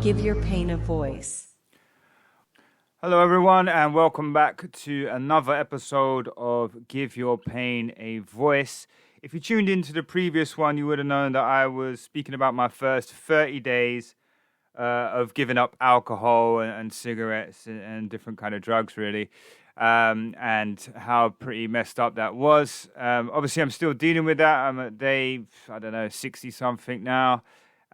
Give your pain a voice. Hello, everyone, and welcome back to another episode of Give Your Pain a Voice. If you tuned into the previous one, you would have known that I was speaking about my first 30 days of giving up alcohol and cigarettes and different kind of drugs, really, and how pretty messed up that was. Obviously, I'm still dealing with that. I'm at day, 60-something now.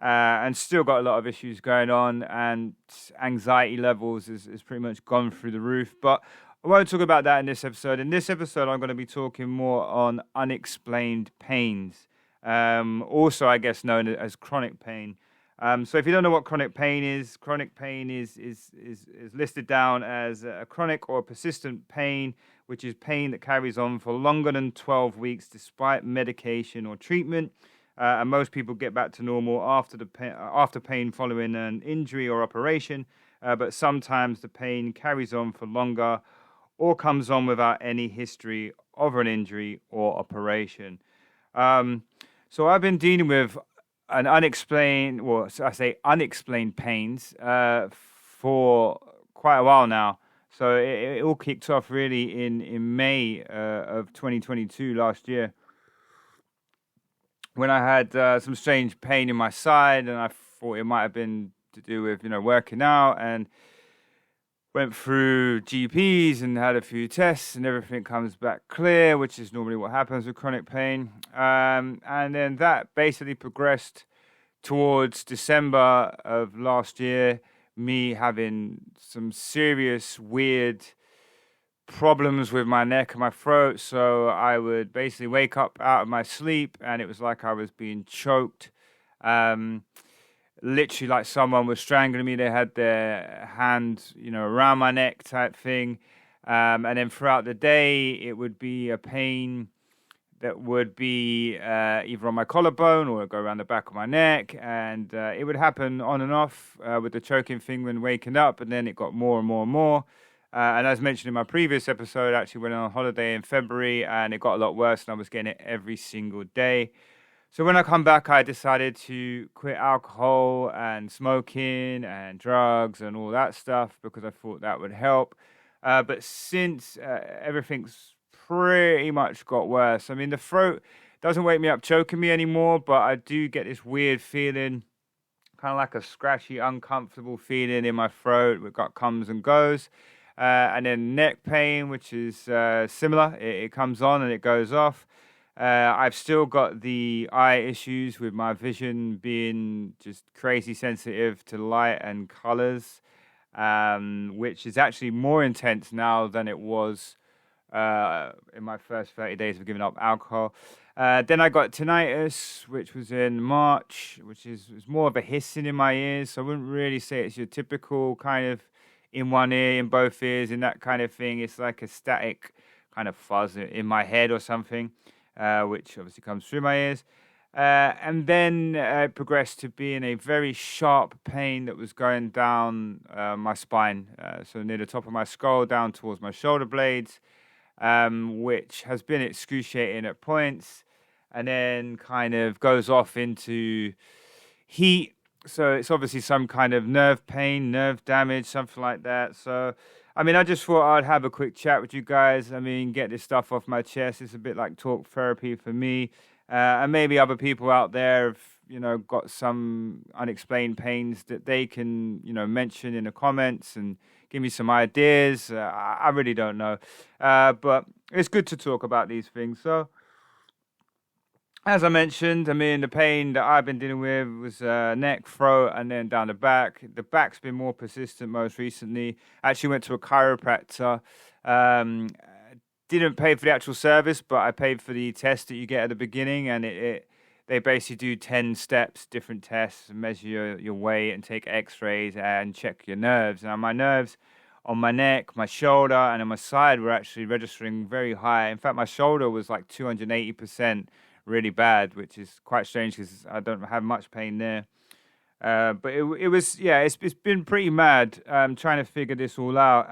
And still got a lot of issues going on, and anxiety levels is pretty much gone through the roof. But I won't talk about that in this episode. In this episode, I'm going to be talking more on unexplained pains, also, I guess, known as chronic pain. So if you don't know what chronic pain is listed down as a chronic or persistent pain, which is pain that carries on for longer than 12 weeks despite medication or treatment. And most people get back to normal after pain following an injury or operation, but sometimes the pain carries on for longer or comes on without any history of an injury or operation. So I've been dealing with unexplained pains for quite a while now. So it all kicked off really in May of 2022 last year, when I had some strange pain in my side, and I thought it might have been to do with, working out, and went through GPs and had a few tests, and everything comes back clear, which is normally what happens with chronic pain. And then that basically progressed towards December of last year, me having some serious, weird problems with my neck and my throat. So I would basically wake up out of my sleep and it was like I was being choked, literally like someone was strangling me. They had their hand around my neck type thing, and then throughout the day it would be a pain that would be either on my collarbone or go around the back of my neck, and it would happen on and off with the choking thing when waking up, and then it got more and more and more. And as mentioned in my previous episode, I actually went on holiday in February and it got a lot worse and I was getting it every single day. So when I come back, I decided to quit alcohol and smoking and drugs and all that stuff because I thought that would help. But since everything's pretty much got worse. I mean, the throat doesn't wake me up choking me anymore, but I do get this weird feeling, kind of like a scratchy, uncomfortable feeling in my throat. It comes and goes. And then neck pain, which is similar. It comes on and it goes off. I've still got the eye issues with my vision being just crazy sensitive to light and colors, which is actually more intense now than it was in my first 30 days of giving up alcohol. Then I got tinnitus, which was in March, which is more of a hissing in my ears. So I wouldn't really say it's your typical kind of in one ear, in both ears, in that kind of thing. It's like a static kind of fuzz in my head or something, which obviously comes through my ears. And then it progressed to being a very sharp pain that was going down my spine, so near the top of my skull, down towards my shoulder blades, which has been excruciating at points, and then kind of goes off into heat. So it's obviously some kind of nerve pain, nerve damage, something like that. So, I mean, I just thought I'd have a quick chat with you guys. I mean, get this stuff off my chest. It's a bit like talk therapy for me. And maybe other people out there have, got some unexplained pains that they can, mention in the comments and give me some ideas. I really don't know. But it's good to talk about these things. So, as I mentioned, the pain that I've been dealing with was neck, throat, and then down the back. The back's been more persistent most recently. I actually went to a chiropractor. Didn't pay for the actual service, but I paid for the test that you get at the beginning, and they basically do 10 steps, different tests, measure your weight and take x-rays and check your nerves. And my nerves on my neck, my shoulder, and on my side were actually registering very high. In fact, my shoulder was like 280%. Really bad, which is quite strange because I don't have much pain there. But it was, it's been pretty mad trying to figure this all out.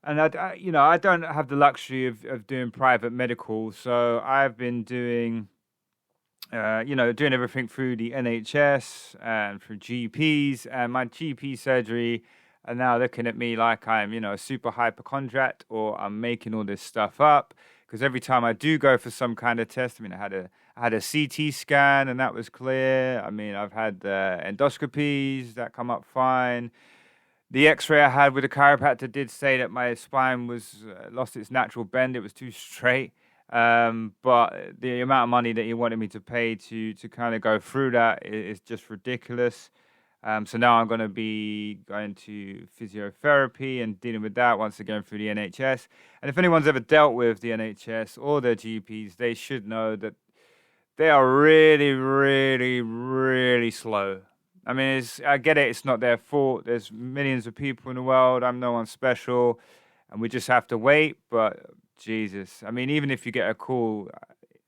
And I don't have the luxury of doing private medical, so I've been doing doing everything through the NHS and through GPs, and my GP surgery are now looking at me like I'm, a super hypochondriac, or I'm making all this stuff up. Because every time I do go for some kind of test, I had a CT scan and that was clear. I mean, I've had endoscopies that come up fine. The X-ray I had with the chiropractor did say that my spine was lost its natural bend; it was too straight. But the amount of money that he wanted me to pay to kind of go through that is just ridiculous. So now I'm going to be going to physiotherapy and dealing with that once again through the NHS. And if anyone's ever dealt with the NHS or their GPs, they should know that they are really, really, really slow. I mean, I get it. It's not their fault. There's millions of people in the world. I'm no one special, and we just have to wait. But Jesus, I mean, even if you get a call,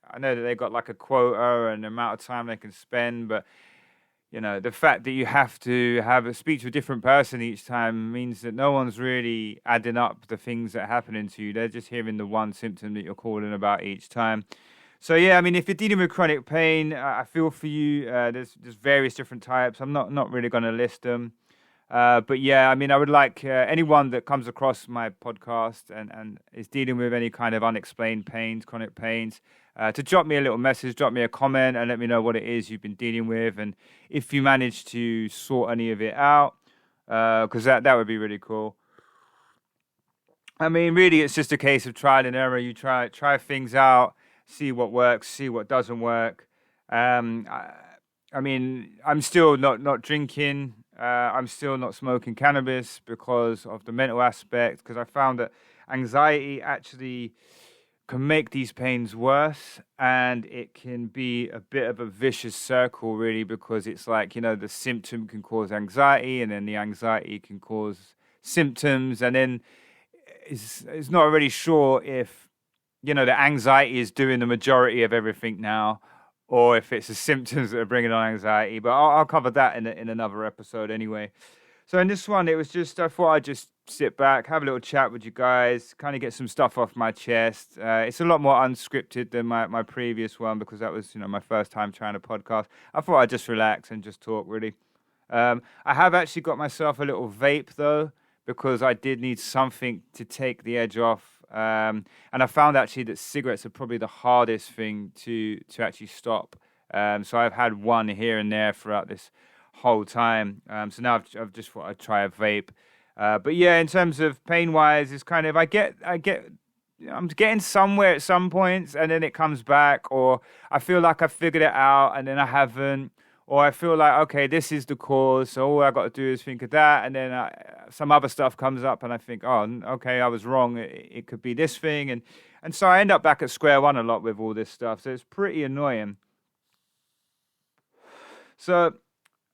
I know that they got like a quota and the amount of time they can spend, but the fact that you have to have a speech with a different person each time means that no one's really adding up the things that are happening to you. They're just hearing the one symptom that you're calling about each time. So yeah, I mean, if you're dealing with chronic pain, I feel for you. There's various different types. I'm not really going to list them. But yeah, I mean, I would like anyone that comes across my podcast and is dealing with any kind of unexplained pains, chronic pains, to drop me a little message, drop me a comment, and let me know what it is you've been dealing with, and if you manage to sort any of it out, because that would be really cool. I mean, really, it's just a case of trial and error. You try things out, see what works, see what doesn't work. I mean, I'm still not drinking. I'm still not smoking cannabis because of the mental aspect, because I found that anxiety actually can make these pains worse, and it can be a bit of a vicious circle, really, because it's like, the symptom can cause anxiety, and then the anxiety can cause symptoms, and then it's not really sure if, the anxiety is doing the majority of everything now, or if it's the symptoms that are bringing on anxiety. But I'll cover that in another episode anyway. So in this one, it was just, I thought I'd just sit back, have a little chat with you guys, kind of get some stuff off my chest. It's a lot more unscripted than my previous one, because that was, my first time trying a podcast. I thought I'd just relax and just talk, really. I have actually got myself a little vape, though, because I did need something to take the edge off. And I found actually that cigarettes are probably the hardest thing to actually stop. So I've had one here and there throughout this whole time. So now I've just thought I'd try a vape. But yeah, in terms of pain wise, it's kind of, I'm getting somewhere at some points, and then it comes back, or I feel like I figured it out and then I haven't, or I feel like, okay, this is the cause, so all I got to do is think of that, and then some other stuff comes up and I think, oh, okay, I was wrong, it could be this thing, and so I end up back at square one a lot with all this stuff, so it's pretty annoying. So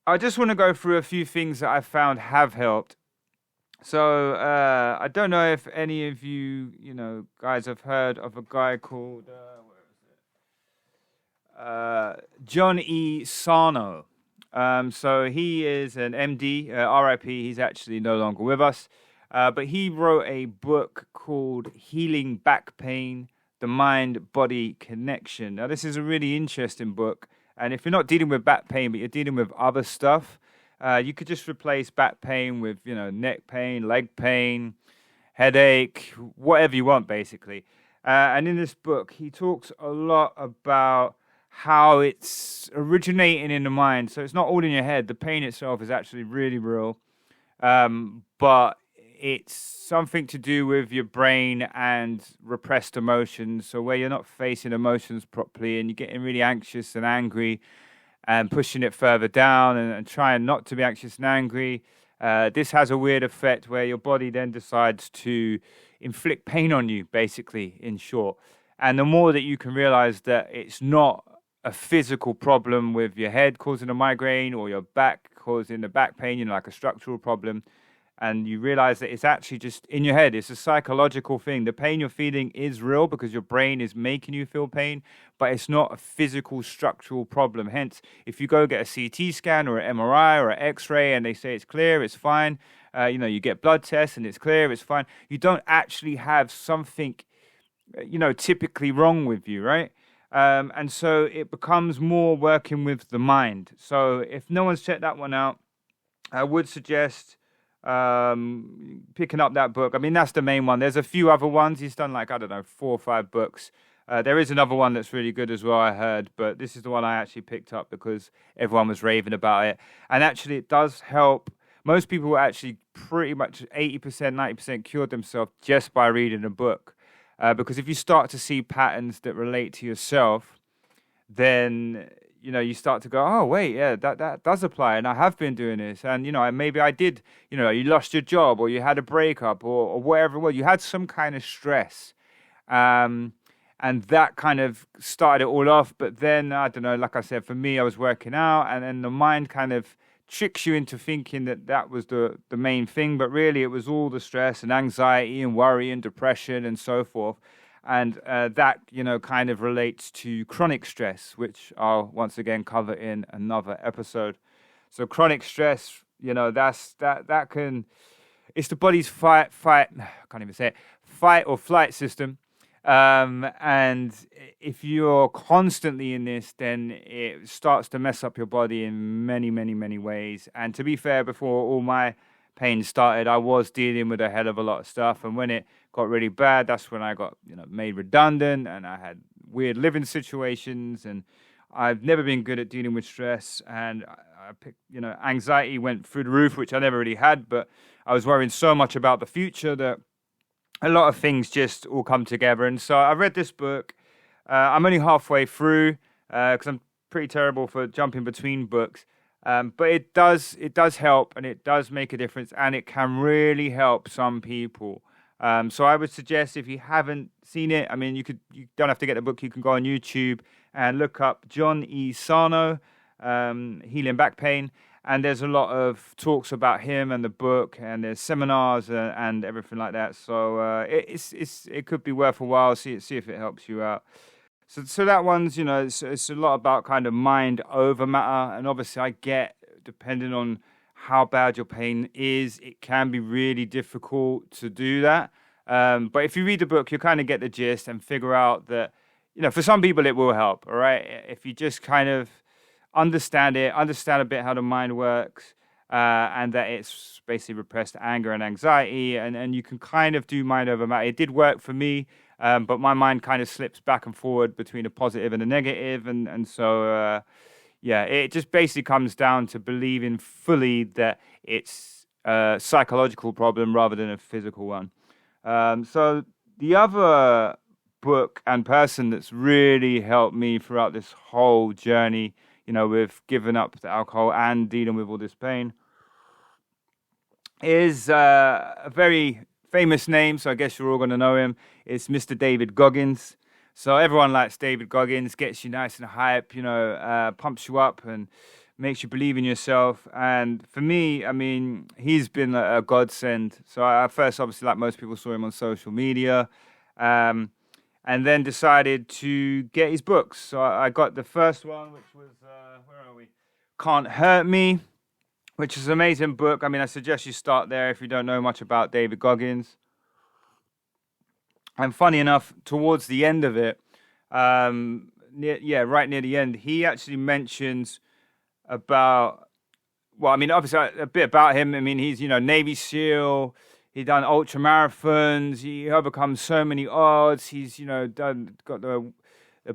I just want to go through a few things that I found have helped. So I don't know if any of you, guys have heard of a guy called John E. Sarno. So he is an MD, RIP. He's actually no longer with us. But he wrote a book called Healing Back Pain, The Mind-Body Connection. Now, this is a really interesting book. And if you're not dealing with back pain, but you're dealing with other stuff, you could just replace back pain with, neck pain, leg pain, headache, whatever you want, basically. And in this book, he talks a lot about how it's originating in the mind. So it's not all in your head. The pain itself is actually really real. But it's something to do with your brain and repressed emotions. So where you're not facing emotions properly and you're getting really anxious and angry and pushing it further down and trying not to be anxious and angry, this has a weird effect where your body then decides to inflict pain on you, basically, in short. And the more that you can realize that it's not a physical problem with your head causing a migraine or your back causing the back pain, like a structural problem, and you realize that it's actually just in your head. It's a psychological thing. The pain you're feeling is real because your brain is making you feel pain, but it's not a physical structural problem. Hence, if you go get a CT scan or an MRI or an X-ray and they say it's clear, it's fine, you get blood tests and it's clear, it's fine, you don't actually have something, typically wrong with you, right? And so it becomes more working with the mind. So if no one's checked that one out, I would suggest picking up that book. I mean, that's the main one. There's a few other ones. He's done like, I don't know, 4 or 5 books. There is another one that's really good as well, I heard, but this is the one I actually picked up because everyone was raving about it. And actually, it does help. Most people actually pretty much 80%, 90% cured themselves just by reading a book. Because if you start to see patterns that relate to yourself, then you start to go, oh wait, yeah, that does apply, and I have been doing this, and maybe I did. You lost your job, or you had a breakup, or whatever. Well, you had some kind of stress, and that kind of started it all off. But then I don't know. Like I said, for me, I was working out, and then the mind kind of tricks you into thinking that was the main thing, but really it was all the stress and anxiety and worry and depression and so forth. And that, kind of relates to chronic stress, which I'll once again cover in another episode. So chronic stress, that can, it's the body's fight, I can't even say it, fight or flight system. And if you're constantly in this, then it starts to mess up your body in many, many, many ways. And to be fair, before all my pain started, I was dealing with a hell of a lot of stuff. And when it got really bad, that's when I got, made redundant, and I had weird living situations, and I've never been good at dealing with stress. And I picked, anxiety went through the roof, which I never really had, but I was worrying so much about the future that a lot of things just all come together. And so I read this book. I'm only halfway through because I'm pretty terrible for jumping between books. But it does help, and it does make a difference, and it can really help some people. So I would suggest, if you haven't seen it, I mean, you don't have to get the book. You can go on YouTube and look up John E. Sarno, Healing Back Pain. And there's a lot of talks about him and the book, and there's seminars and everything like that. So it could be worth a while. See if it helps you out. So that one's, it's a lot about kind of mind over matter. And obviously I get, depending on how bad your pain is, it can be really difficult to do that. But if you read the book, you kind of get the gist and figure out that, for some people it will help, all right? If you just kind of understand a bit how the mind works, and that it's basically repressed anger and anxiety, and you can kind of do mind over matter. It did work for me, but my mind kind of slips back and forward between a positive and a negative, and so it just basically comes down to believing fully that it's a psychological problem rather than a physical one. So the other book and person that's really helped me throughout this whole journey, with giving up the alcohol and dealing with all this pain, is a very famous name, so I guess you're all going to know him. It's Mr. David Goggins. So everyone likes David Goggins, gets you nice and hype, pumps you up and makes you believe in yourself. And for me, I mean, he's been a godsend. So I first, obviously, like most people, saw him on social media. And then decided to get his books. So I got the first one, which was, where are we? Can't Hurt Me, which is an amazing book. I mean, I suggest you start there if you don't know much about David Goggins. And funny enough, towards the end of it, right near the end, he actually mentions about, well, I mean, obviously a bit about him. I mean, he's, Navy SEAL. He's done ultra marathons. He overcome so many odds. He's, got the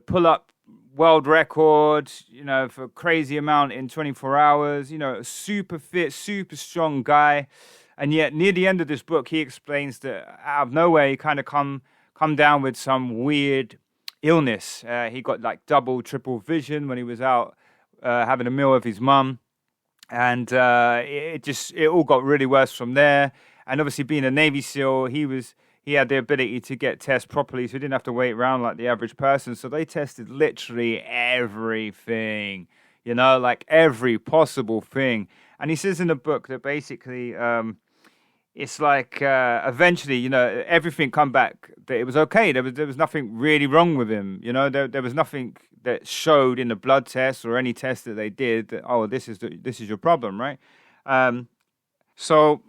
pull-up world record, for a crazy amount in 24 hours. Super fit, super strong guy. And yet, near the end of this book, he explains that out of nowhere, he kind of come down with some weird illness. He got like double, triple vision when he was out having a meal with his mum. And it all got really worse from there. And obviously, being a Navy SEAL, he had the ability to get tests properly, so he didn't have to wait around like the average person. So they tested literally everything, like every possible thing. And he says in the book that basically it's like eventually, everything come back that it was okay. There was nothing really wrong with him. There was nothing that showed in the blood test or any test that they did that, oh, this is your problem, right? So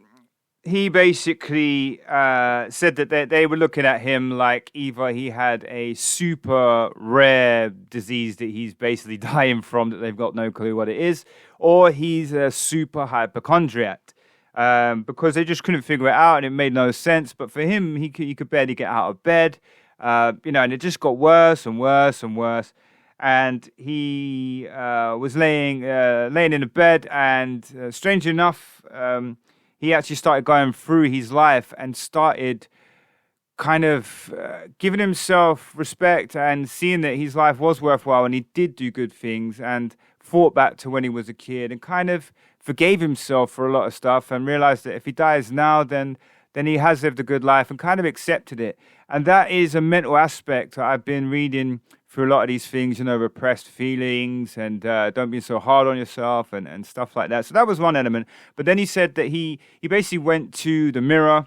he basically said that they were looking at him like either he had a super rare disease that he's basically dying from that they've got no clue what it is, or he's a super hypochondriac. Because they just couldn't figure it out and it made no sense. But for him, he could barely get out of bed, and it just got worse and worse and worse. And he was laying in a bed, and strangely enough, he actually started going through his life and started kind of giving himself respect and seeing that his life was worthwhile and he did do good things, and thought back to when he was a kid and kind of forgave himself for a lot of stuff and realized that if he dies now, then he has lived a good life, and kind of accepted it. And that is a mental aspect that I've been reading through a lot of these things, repressed feelings and don't be so hard on yourself and stuff like that. So that was one element. But then he said that he basically went to the mirror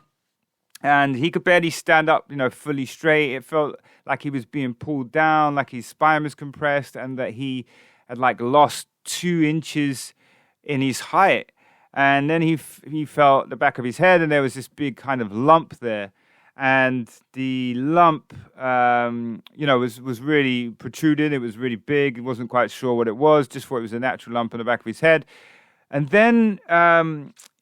and he could barely stand up, fully straight. It felt like he was being pulled down, like his spine was compressed, and that he had lost 2 inches in his height. And then he felt the back of his head, and there was this big kind of lump there. And the lump, was really protruded. It was really big. He wasn't quite sure what it was, just thought it was a natural lump on the back of his head. And then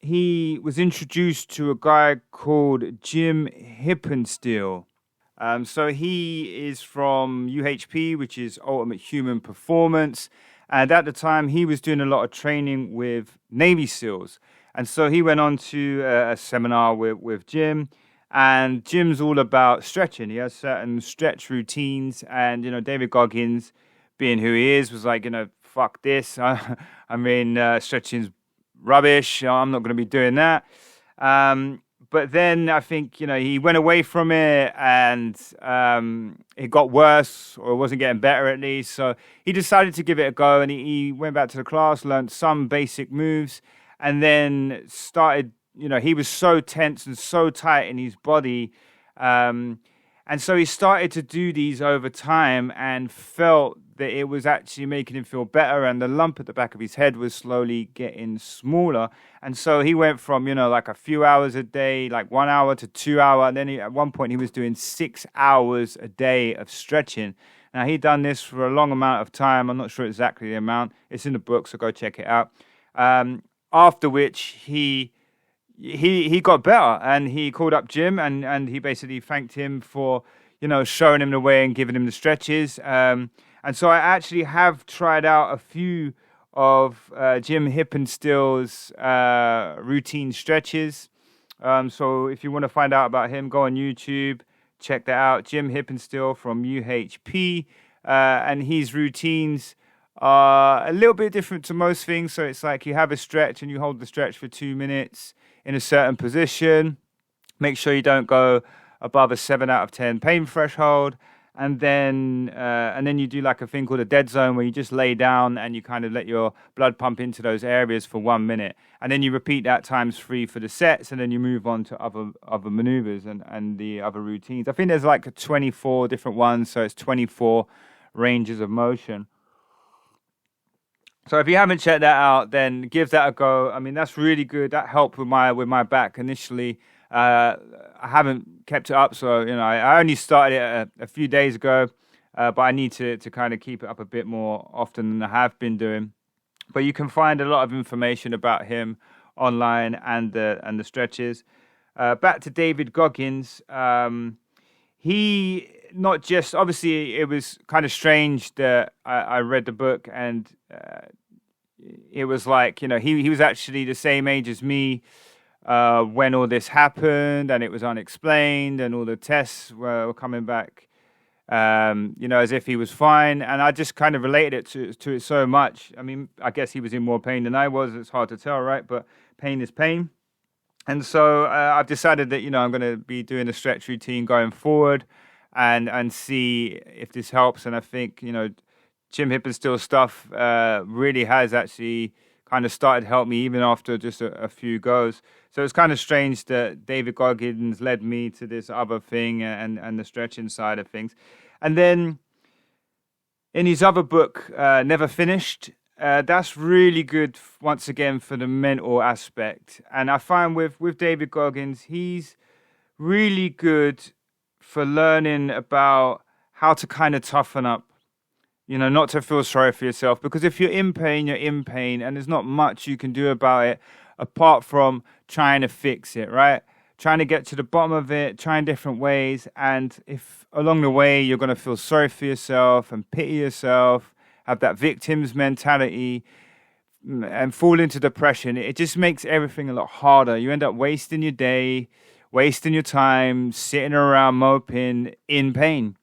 he was introduced to a guy called Jim Hippensteel. So he is from UHP, which is Ultimate Human Performance. And at the time, he was doing a lot of training with Navy SEALs. And so he went on to a seminar with Jim. And Jim's all about stretching. He has certain stretch routines. And, David Goggins, being who he is, was like, fuck this. Stretching's rubbish. I'm not going to be doing that. But then I think, he went away from it and it got worse, or it wasn't getting better at least. So he decided to give it a go, and he went back to the class, learned some basic moves, and then started, he was so tense and so tight in his body. And so he started to do these over time and felt that it was actually making him feel better, and the lump at the back of his head was slowly getting smaller. And so he went from, a few hours a day, 1 hour to 2 hours. And then at one point he was doing 6 hours a day of stretching. Now he'd done this for a long amount of time. I'm not sure exactly the amount. It's in the book, so go check it out. After which he got better, and he called up Jim and he basically thanked him for, showing him the way and giving him the stretches. And so I actually have tried out a few of Jim Hippensteel's routine stretches. So if you want to find out about him, go on YouTube, check that out. Jim Hippensteel from UHP. And his routines are a little bit different to most things. So it's like you have a stretch and you hold the stretch for 2 minutes in a certain position. Make sure you don't go above a 7 out of 10 pain threshold. And then you do a thing called a dead zone, where you just lay down and you kind of let your blood pump into those areas for 1 minute. And then you repeat that times 3 for the sets, and then you move on to other maneuvers and the other routines. I think there's 24 different ones, so it's 24 ranges of motion. So if you haven't checked that out, then give that a go. I mean, that's really good. That helped with my back initially. I haven't kept it up, so I only started it a few days ago, but I need to kind of keep it up a bit more often than I have been doing. But you can find a lot of information about him online and the stretches. Back to David Goggins. He not just, obviously it was kind of strange that I read the book, and it was he was actually the same age as me when all this happened, and it was unexplained, and all the tests were coming back, as if he was fine. And I just kind of related it to it so much. I mean, I guess he was in more pain than I was. It's hard to tell, right? But pain is pain. And so I've decided that, I'm going to be doing a stretch routine going forward and see if this helps. And I think, Jim Hippensteel stuff really has actually kind of started to help me even after just a few goes. So it's kind of strange that David Goggins led me to this other thing and the stretching side of things. And then in his other book, Never Finished, that's really good once again for the mental aspect. And I find with David Goggins, he's really good for learning about how to kind of toughen up, not to feel sorry for yourself. Because if you're in pain, you're in pain, and there's not much you can do about it apart from trying to fix it, right? Trying to get to the bottom of it, trying different ways. And if along the way you're going to feel sorry for yourself and pity yourself, have that victim's mentality, and fall into depression, it just makes everything a lot harder. You end up wasting your day, wasting your time, sitting around moping in pain.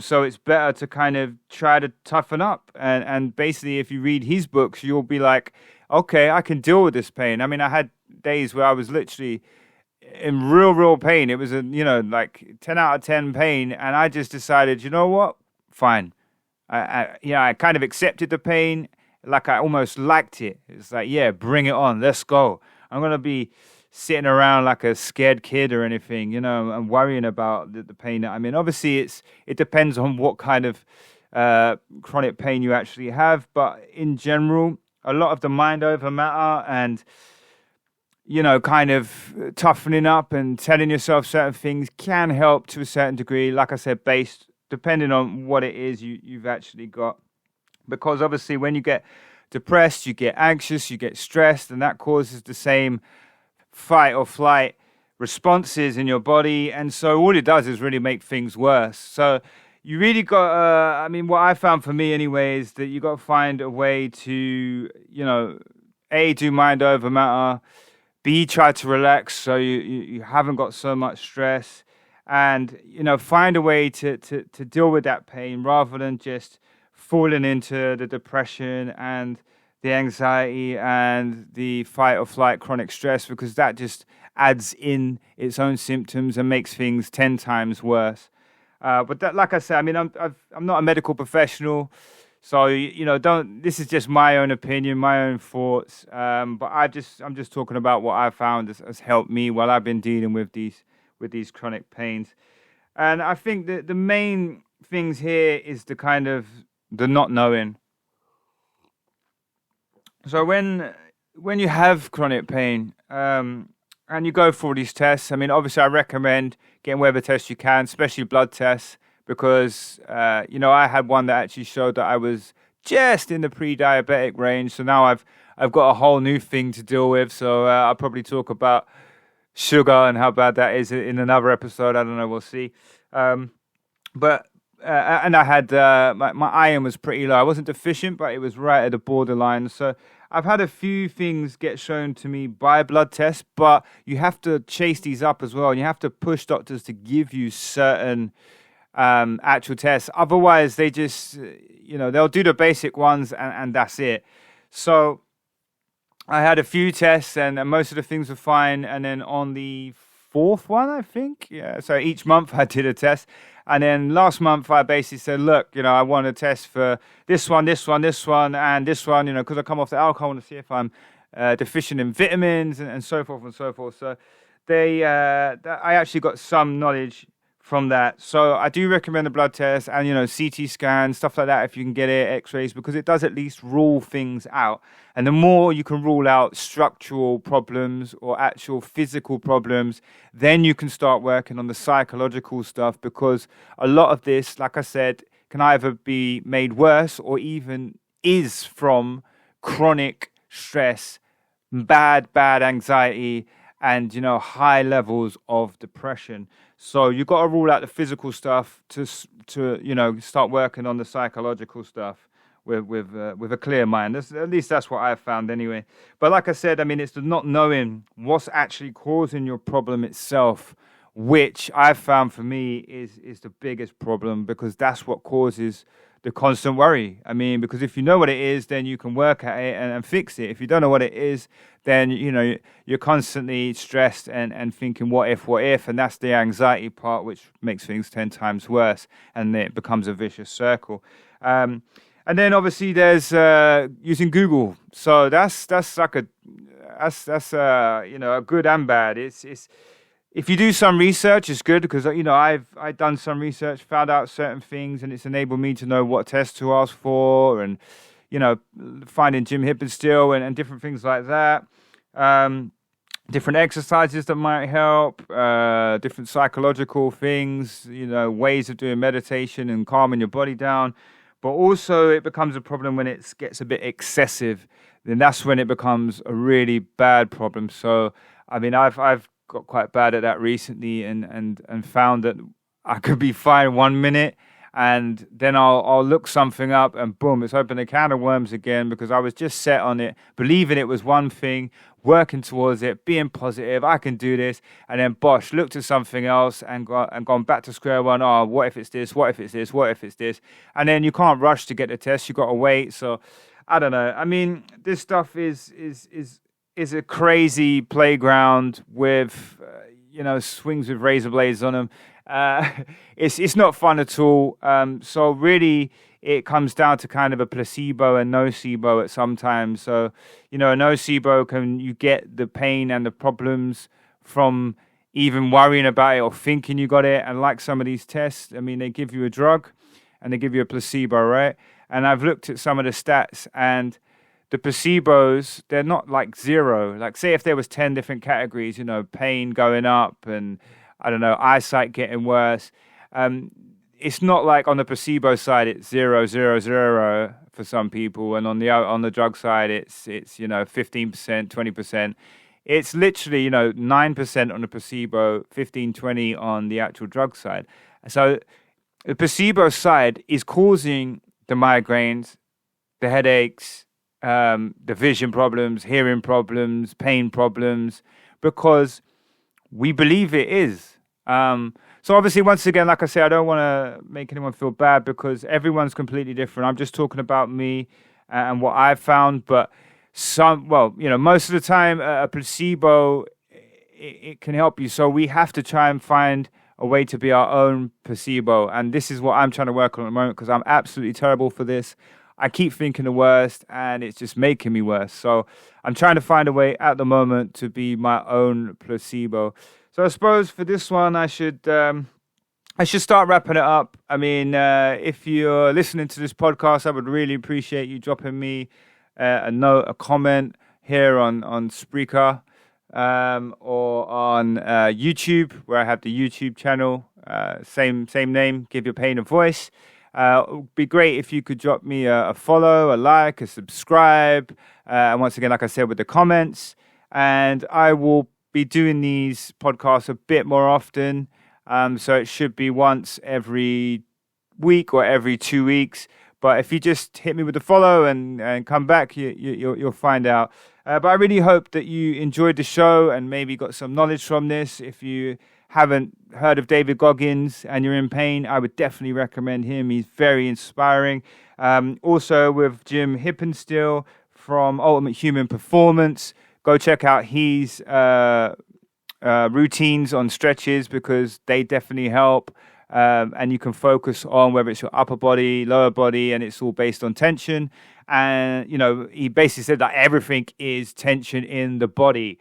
So it's better to kind of try to toughen up. And basically, if you read his books, you'll be like, okay, I can deal with this pain. I mean, I had days where I was literally in real pain. It was like 10 out of 10 pain. And I just decided, you know what? Fine. I kind of accepted the pain. Like I almost liked it. It's like, yeah, bring it on. Let's go. I'm going to be sitting around like a scared kid or anything, and worrying about the pain that I'm in. Obviously, it depends on what kind of chronic pain you actually have. But in general, a lot of the mind over matter and, kind of toughening up and telling yourself certain things can help to a certain degree. Like I said, depending on what it is you've actually got. Because obviously when you get depressed, you get anxious, you get stressed, and that causes the same fight or flight responses in your body. And so all it does is really make things worse. So you really got, what I found for me anyway is that you got to find a way to, A, do mind over matter, B, try to relax so you haven't got so much stress, and, find a way to deal with that pain rather than just falling into the depression and the anxiety and the fight or flight chronic stress, because that just adds in its own symptoms and makes things 10 times worse. But that, like I said, I'm not a medical professional, so this is just my own opinion, my own thoughts. But I'm just talking about what I found has helped me while I've been dealing with these chronic pains. And I think that the main things here is the not knowing. So when you have chronic pain, and you go for all these tests, obviously I recommend getting whatever tests you can, especially blood tests, because, I had one that actually showed that I was just in the pre-diabetic range. So now I've got a whole new thing to deal with. So I'll probably talk about sugar and how bad that is in another episode. I don't know. We'll see. And I had, my iron was pretty low. I wasn't deficient, but it was right at the borderline. So I've had a few things get shown to me by blood tests, but you have to chase these up as well. And you have to push doctors to give you certain actual tests. Otherwise, they just, they'll do the basic ones and that's it. So I had a few tests and most of the things were fine. And then on the fourth one, I think, so each month I did a test. And then last month, I basically said, look, I want to test for this one, and this one, because I come off the alcohol, I want to see if I'm deficient in vitamins and so forth and so forth. So I actually got some knowledge from that. So I do recommend the blood test and, CT scans, stuff like that, if you can get it, x-rays, because it does at least rule things out. And the more you can rule out structural problems or actual physical problems, then you can start working on the psychological stuff, because a lot of this, like I said, can either be made worse or even is from chronic stress, bad anxiety, and, high levels of depression. So you've got to rule out the physical stuff to start working on the psychological stuff with a clear mind. At least that's what I've found anyway. But like I said, it's the not knowing what's actually causing your problem itself, which I've found for me is the biggest problem, because that's what causes the constant worry. Because if you know what it is, then you can work at it and fix it. If you don't know what it is, then, you're constantly stressed and thinking, what if? And that's the anxiety part, which makes things 10 times worse. And it becomes a vicious circle. And then obviously there's using Google. So that's like a good and bad. It's if you do some research, it's good, because I've done some research, found out certain things, and it's enabled me to know what tests to ask for, and finding Jim Hippensteel and different things like that. Different exercises that might help, different psychological things, ways of doing meditation and calming your body down. But also it becomes a problem when it gets a bit excessive. Then that's when it becomes a really bad problem. So, I mean, I've got quite bad at that recently and found that I could be fine 1 minute and then I'll look something up and boom, it's opened a can of worms again because I was just set on it, believing it was one thing, working towards it, being positive, I can do this, and then bosh, looked at something else and gone back to square one. Oh, what if it's this? What if it's this? What if it's this? And then you can't rush to get the test. You got to wait. So I don't know. I mean, this stuff is a crazy playground with swings with razor blades on them. It's not fun at all. So really, it comes down to kind of a placebo and nocebo at some times. So, a nocebo you get the pain and the problems from even worrying about it or thinking you got it. And like some of these tests, I mean, they give you a drug and they give you a placebo, right? And I've looked at some of the stats and the placebos, they're not like zero. Like say if there was 10 different categories, pain going up and I don't know, eyesight getting worse. It's not like on the placebo side it's 0, 0, 0 for some people, and on the drug side it's 15%, 20%. It's literally 9% on the placebo, 15, 20 on the actual drug side. So the placebo side is causing the migraines, the headaches, the vision problems, hearing problems, pain problems, because we believe it is. So obviously, once again, like I say, I don't want to make anyone feel bad because everyone's completely different. I'm just talking about me and what I've found. But most of the time, a placebo, it can help you. So we have to try and find a way to be our own placebo. And this is what I'm trying to work on at the moment because I'm absolutely terrible for this. I keep thinking the worst and it's just making me worse. So I'm trying to find a way at the moment to be my own placebo. So I suppose for this one, I should start wrapping it up. I mean, if you're listening to this podcast, I would really appreciate you dropping me a note, a comment here on Spreaker or on YouTube, where I have the YouTube channel, same name, Give Your Pain a Voice. It would be great if you could drop me a follow, a like, a subscribe, and once again, like I said, with the comments. And I will be doing these podcasts a bit more often, so it should be once every week or every 2 weeks. But if you just hit me with a follow and come back, you'll find out. But I really hope that you enjoyed the show and maybe got some knowledge from this. If you haven't heard of David Goggins and you're in pain, I would definitely recommend him. He's very inspiring. Also with Jim Hippensteel from Ultimate Human Performance, go check out his routines on stretches because they definitely help. And you can focus on whether it's your upper body, lower body, and it's all based on tension. And, he basically said that everything is tension in the body.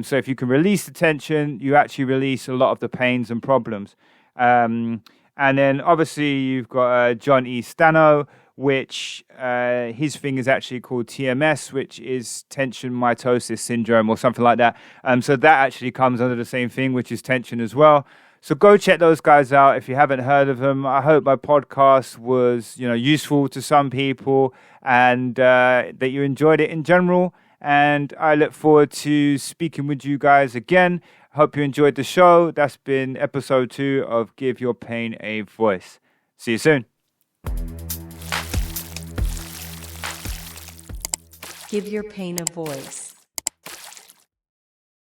So if you can release the tension, you actually release a lot of the pains and problems. And then obviously you've got John E. Stano, which his thing is actually called TMS, which is tension mitosis syndrome or something like that. So that actually comes under the same thing, which is tension as well. So go check those guys out if you haven't heard of them. I hope my podcast was, useful to some people and that you enjoyed it in general. And I look forward to speaking with you guys again. Hope you enjoyed the show. That's been episode 2 of Give Your Pain a Voice. See you soon. Give your pain a voice.